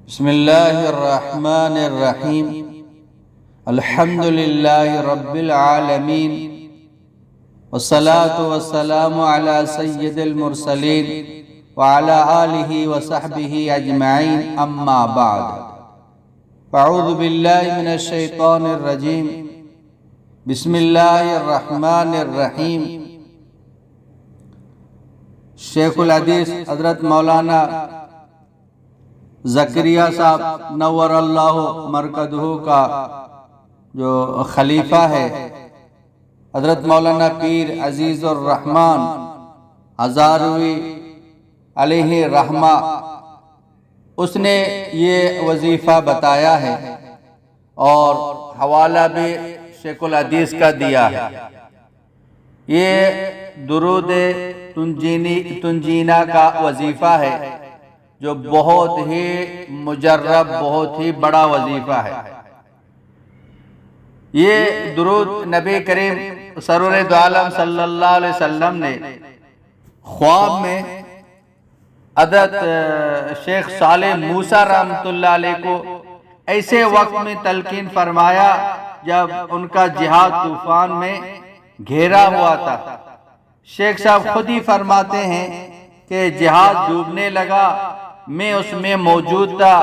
بسم اللہ الرحمن الرحیم الحمد للہ رب العالمین والصلاة والسلام علی سید المرسلین وعلی آلہ وصحبہ اجمعین اما بعد فاعوذ باللہ من الشیطان الرجیم بسم اللہ الرحمن الرحیم۔ شیخ الحدیث حضرت مولانا زکریا صاحب نور اللہ مرکزہ کا جو خلیفہ ہے، حضرت مولانا پیر عزیز الرحمن ہزاروی علیہ رحمہ، اس نے یہ وظیفہ بتایا ہے اور حوالہ بھی شیخ الحدیث کا دیا ہے۔ یہ درود تنجینہ کا وظیفہ ہے جو بہت ہی مجرب، بہت ہی بڑا وظیفہ ہے۔ یہ درود نبی کریم سرور دو عالم صلی اللہ علیہ وسلم نے خواب میں حضرت شیخ صالح موسیٰ رحمۃ اللہ علیہ کو ایسے وقت میں تلقین فرمایا جب ان کا جہاد طوفان میں گھیرا ہوا تھا۔ شیخ صاحب خود ہی فرماتے ہیں کہ جہاد ڈوبنے لگا، میں اس میں موجود تھا،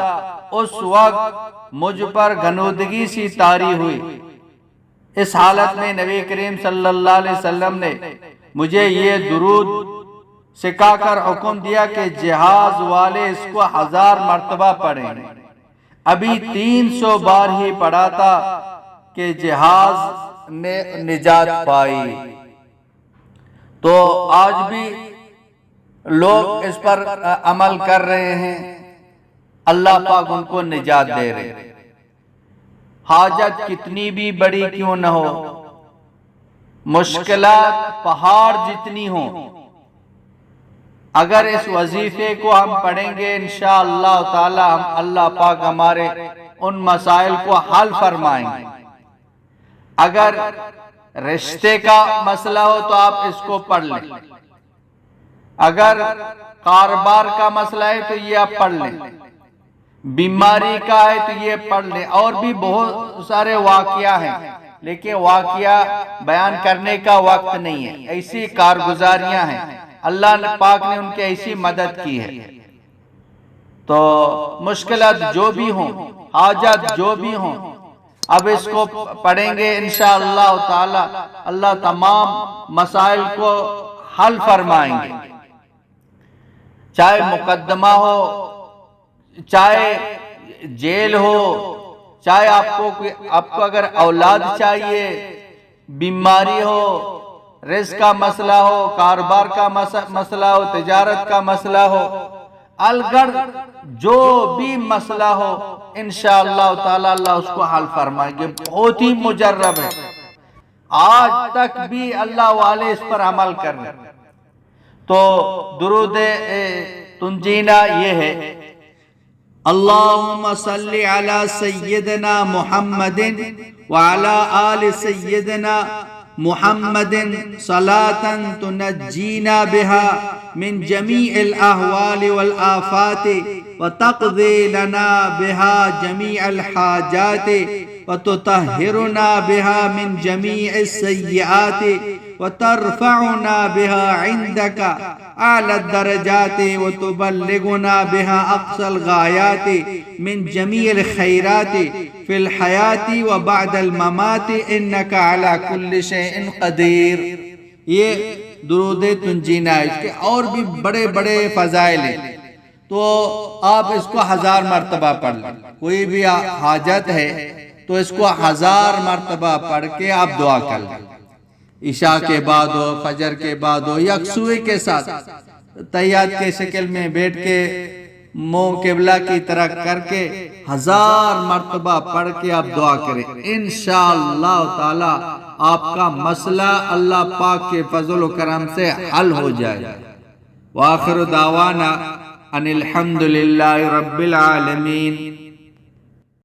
اس وقت مجھ پر غنودگی سی طاری ہوئی۔ اس حالت میں نبی کریم صلی اللہ علیہ وسلم نے مجھے یہ درود سکھا کر حکم دیا کہ جہاز والے اس کو 1000 مرتبہ پڑھیں۔ ابھی 300 بار ہی پڑھا تھا کہ جہاز نے نجات پائی۔ تو آج بھی لوگ اس پر عمل کر رہے ہیں، اللہ پاک ان کو نجات دے رہے ہیں۔ حاجت کتنی بھی بڑی کیوں نہ ہو، مشکلات پہاڑ جتنی ہوں، اگر اس وظیفے کو ہم پڑھیں گے انشاءاللہ تعالی اللہ پاک ہمارے ان مسائل کو حل فرمائیں گے۔ اگر رشتے کا مسئلہ ہو تو آپ اس کو پڑھ لیں، اگر کاروبار کا مسئلہ ہے تو یہ آپ پڑھ لیں، بیماری کا ہے تو یہ پڑھ لیں، اور بھی بہت سارے واقعہ ہیں لیکن واقعہ بیان کرنے کا وقت نہیں ہے۔ ایسی کارگزاریاں ہیں، اللہ پاک نے ان کی ایسی مدد کی ہے۔ تو مشکلات جو بھی ہوں، حاجت جو بھی ہوں، اب اس کو پڑھیں گے انشاءاللہ تعالی اللہ تمام مسائل کو حل فرمائیں گے۔ چاہے مقدمہ ہو، چاہے جیل ہو، چاہے آپ کو اگر اولاد چاہیے، بیماری ہو، رزق کا مسئلہ ہو، کاروبار کا مسئلہ ہو، تجارت کا مسئلہ ہو، الگر جو بھی مسئلہ ہو انشاءاللہ تعالی اللہ اس کو حل فرمائیں گے۔ بہت ہی مجرب ہے، آج تک بھی اللہ والے اس پر عمل کر رہے ہیں۔ تو درود تنجینہ یہ ہے، اللہم صلی علی سیدنا محمد وعلی آل سیدنا محمد صلاة تنجینا بها من جمیع الاحوال والآفات وتقضی لنا بها جمیع الحاجات وتطہرنا بها من جمیع السیئات وترفعنا بها عندك اعلى الدرجات وتبلغنا بها اقصى الغایات من جمیع الخیرات فی الحیات وبعد الممات انك على كل شيء قدیر۔ یہ درود تنجینہ ہے، اس کے اور بھی بڑے بڑے فضائل ہیں، تو آپ اس کو 1000 مرتبہ پڑھ لیں۔ کوئی بھی حاجت ہے تو اس کو 1000 مرتبہ پڑھ کے آپ دعا کر لیں، عشاء کے بعد ہو، فجر کے بعد ہو، یکسوئی کے ساتھ تحیات کے شکل میں بیٹھ کے منہ قبلہ کی طرح کر کے 1000 مرتبہ پڑھ کے آپ دعا کریں، انشاءاللہ تعالی آپ کا مسئلہ اللہ پاک کے فضل و کرم سے حل ہو جائے۔ وآخر دعوانا ان الحمد للہ رب العالمین۔